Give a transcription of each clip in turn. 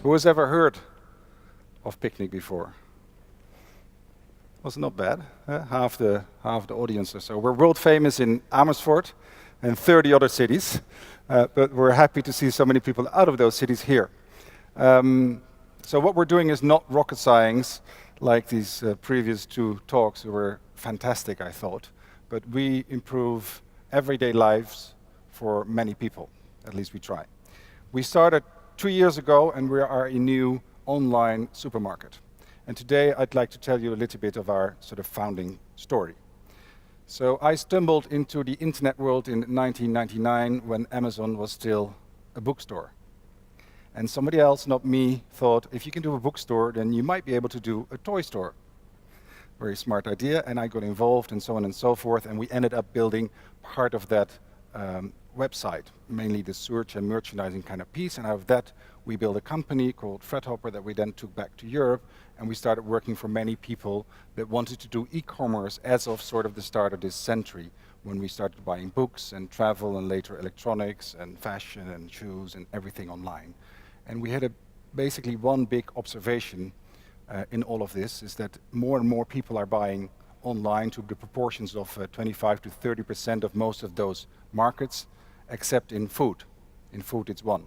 Who has ever heard of Picnic before? Was not bad. Half the audience or so. We're world famous in Amersfoort and 30 other cities, but we're happy to see so many people out of those cities here. So what we're doing is not rocket science like these previous two talks who were fantastic, I thought, but we improve everyday lives for many people. At least we try. We started 2 years ago, and we are a new online supermarket. And today I'd like to tell you a little bit of our sort of founding story. So I stumbled into the internet world in 1999 when Amazon was still a bookstore. And somebody else, not me, thought if you can do a bookstore, then you might be able to do a toy store. Very smart idea, and I got involved and so on and so forth, and we ended up building part of that website, mainly the search and merchandising kind of piece, and out of that we built a company called Fredhopper that we then took back to Europe, and we started working for many people that wanted to do e-commerce as of sort of the start of this century, when we started buying books and travel and later electronics and fashion and shoes and everything online. And we had basically one big observation in all of this, is that more and more people are buying online to the proportions of 25 to 30% of most of those markets, except in food. In food it's 1.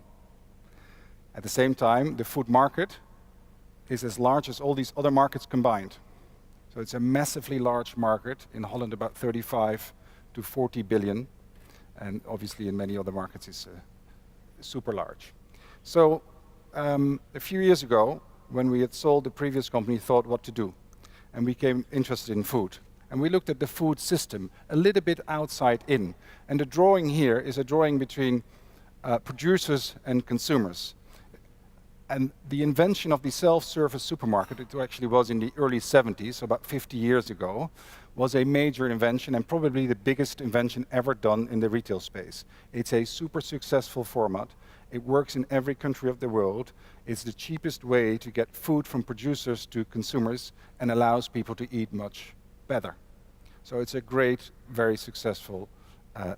At the same time, the food market is as large as all these other markets combined. So it's a massively large market, in Holland about 35 to 40 billion, and obviously in many other markets it's super large. So a few years ago, when we had sold the previous company, thought what to do. And we became interested in food. And we looked at the food system a little bit outside in. And the drawing here is a drawing between producers and consumers. And the invention of the self-service supermarket, it actually was in the early 70s, so about 50 years ago, was a major invention and probably the biggest invention ever done in the retail space. It's a super successful format. It works in every country of the world. It's the cheapest way to get food from producers to consumers and allows people to eat much better. So it's a great, very successful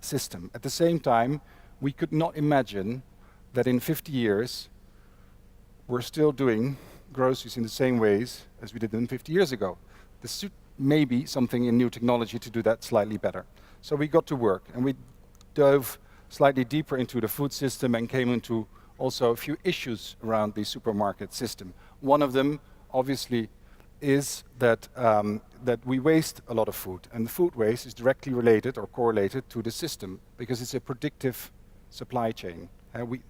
system. At the same time, we could not imagine that in 50 years, we're still doing groceries in the same ways as we did them 50 years ago. There should maybe something in new technology to do that slightly better. So we got to work, and we dove slightly deeper into the food system and came into also a few issues around the supermarket system. One of them, obviously, is that we waste a lot of food, and the food waste is directly related or correlated to the system because it's a predictive supply chain.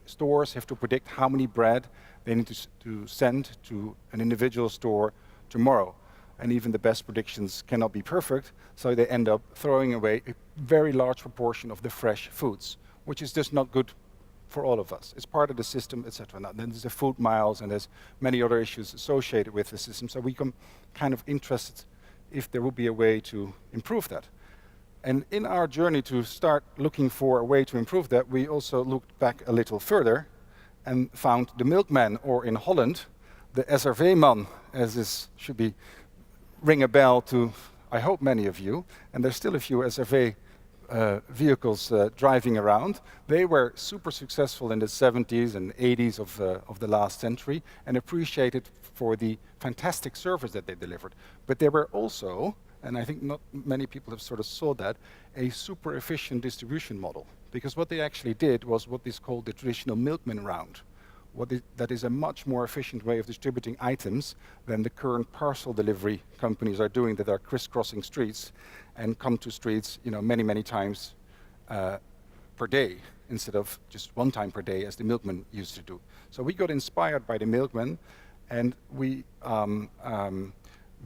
Stores have to predict how many bread they need to send to an individual store tomorrow. And even the best predictions cannot be perfect, so they end up throwing away a very large proportion of the fresh foods, which is just not good for all of us. It's part of the system, etc. Now, then there's the food miles, and there's many other issues associated with the system, so we come kind of interested if there would be a way to improve that. And in our journey to start looking for a way to improve that, we also looked back a little further and found the milkman, or in Holland, the SRV-man, as this should be ring a bell to, I hope, many of you. And there's still a few SRV vehicles driving around. They were super successful in the 70s and 80s of the last century and appreciated for the fantastic service that they delivered. But they were also, and I think not many people have sort of saw that, a super efficient distribution model. Because what they actually did was what is called the traditional milkman round. That is a much more efficient way of distributing items than the current parcel delivery companies are doing, that are crisscrossing streets and come to streets, many, many times per day, instead of just one time per day as the milkman used to do. So we got inspired by the milkman, and we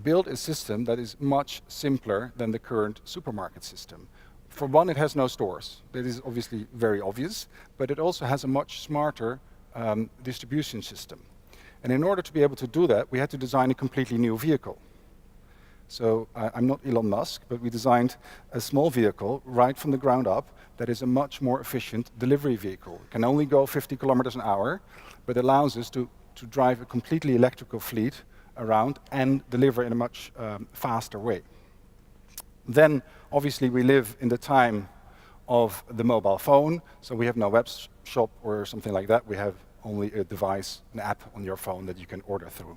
built a system that is much simpler than the current supermarket system. For one, it has no stores. That is obviously very obvious, but it also has a much smarter distribution system. And in order to be able to do that, we had to design a completely new vehicle. So I'm not Elon Musk, but we designed a small vehicle right from the ground up that is a much more efficient delivery vehicle. It can only go 50 kilometers an hour, but allows us to drive a completely electrical fleet around and deliver in a much faster way. Then, obviously, we live in the time of the mobile phone, so we have no web shop or something like that. We have only a device, an app on your phone that you can order through.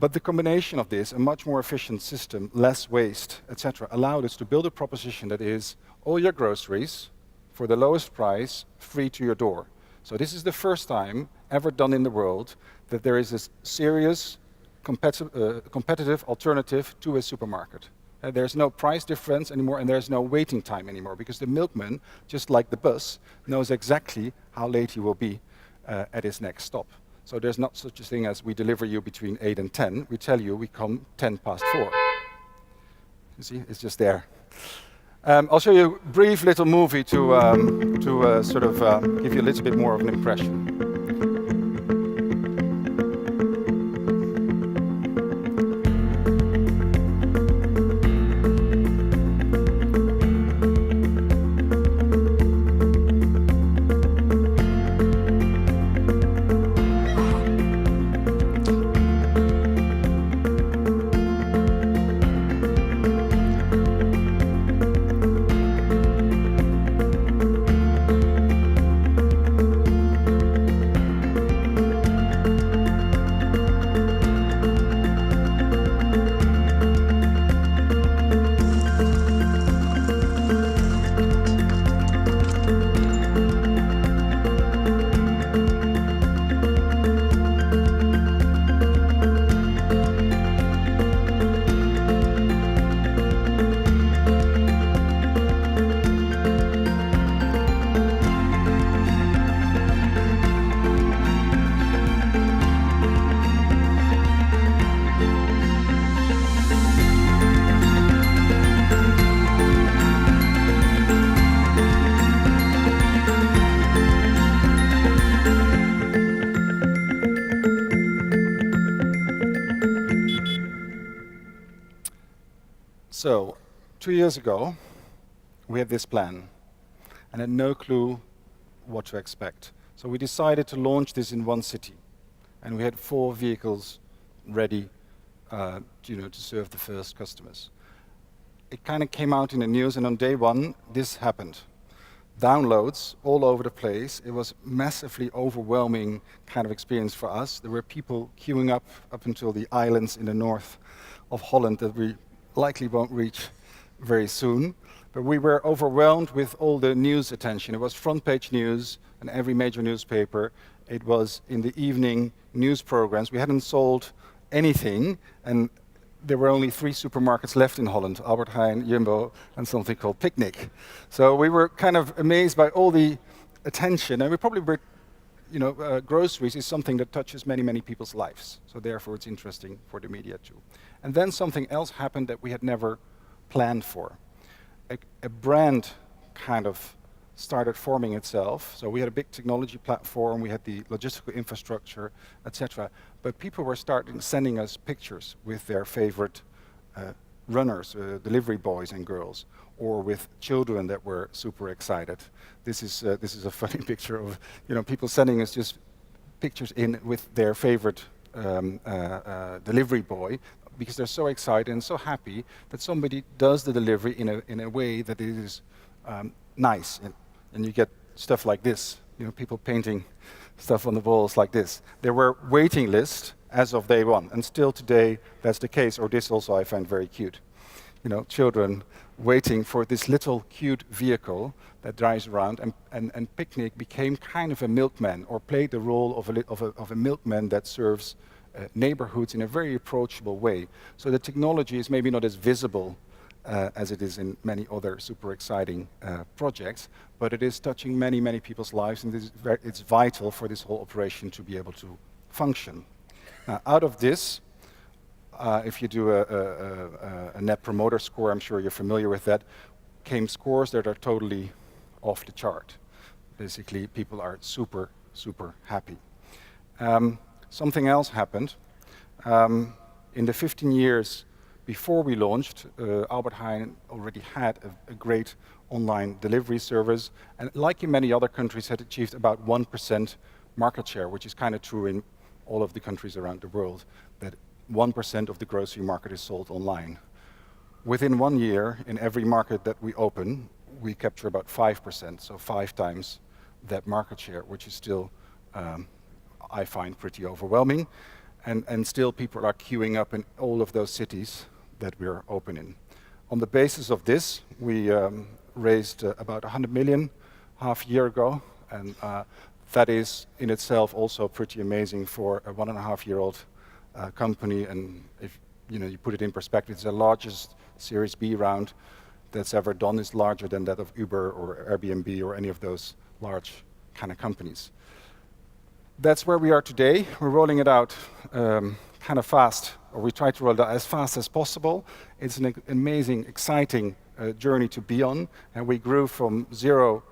But the combination of this, a much more efficient system, less waste, etc., allowed us to build a proposition that is all your groceries for the lowest price, free to your door. So this is the first time ever done in the world that there is a serious competitive alternative to a supermarket. There's no price difference anymore, and there's no waiting time anymore, because the milkman, just like the bus, knows exactly how late he will be at his next stop. So there's not such a thing as we deliver you between 8 and 10. We tell you we come 10 past 4. You see, it's just there. I'll show you a brief little movie to sort of give you a little bit more of an impression. So, 2 years ago, we had this plan and had no clue what to expect. So we decided to launch this in one city, and we had 4 vehicles ready to serve the first customers. It kind of came out in the news, and on day 1, this happened. Downloads all over the place. It was massively overwhelming kind of experience for us. There were people queuing up until the islands in the north of Holland that we likely won't reach very soon. But we were overwhelmed with all the news attention. It was front page news in every major newspaper. It was in the evening news programs. We hadn't sold anything, and there were only 3 supermarkets left in Holland: Albert Heijn, Jumbo, and something called Picnic. So we were kind of amazed by all the attention, and we probably were, groceries is something that touches many, many people's lives. So therefore it's interesting for the media too. And then something else happened that we had never planned for. A brand kind of started forming itself. So we had a big technology platform, we had the logistical infrastructure, etc. But people were sending us pictures with their favorite runners, delivery boys and girls, or with children that were super excited. This is a funny picture of people sending us just pictures with their favorite delivery boy, because they're so excited and so happy that somebody does the delivery in a way that is nice, and you get stuff like this. People painting stuff on the walls like this. There were waiting lists as of day 1, and still today that's the case. Or this also I find very cute. Children waiting for this little cute vehicle that drives around, and Picnic became kind of a milkman, or played the role of a milkman that serves neighborhoods in a very approachable way. So the technology is maybe not as visible as it is in many other super exciting projects, but it is touching many, many people's lives, and it's vital for this whole operation to be able to function. Now, out of this, if you do a net promoter score, I'm sure you're familiar with that, came scores that are totally off the chart. Basically, people are super, super happy. Something else happened. In the 15 years before we launched, Albert Heijn already had a great online delivery service, and like in many other countries, had achieved about 1% market share, which is kind of true in all of the countries around the world, that 1% of the grocery market is sold online. Within 1 year, in every market that we open, we capture about 5%, so 5 times that market share, which is still I find pretty overwhelming. And still people are queuing up in all of those cities that we're open in. On the basis of this, we raised about 100 million half a year ago, and that is in itself also pretty amazing for a 1.5-year-old company. And if you put it in perspective, it's the largest Series B round that's ever done. Is larger than that of Uber or Airbnb or any of those large kind of companies. That's where we are today. We're rolling it out kind of fast, or we try to roll it out as fast as possible. It's an amazing, exciting journey to be on, and we grew from 0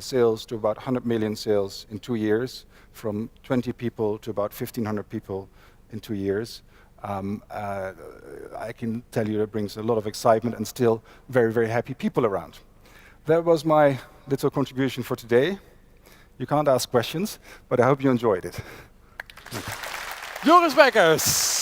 sales to about 100 million sales in 2 years, from 20 people to about 1,500 people in 2 years. I can tell you it brings a lot of excitement and still very, very happy people around. That was my little contribution for today. You can't ask questions, but I hope you enjoyed it. Joris Beckers.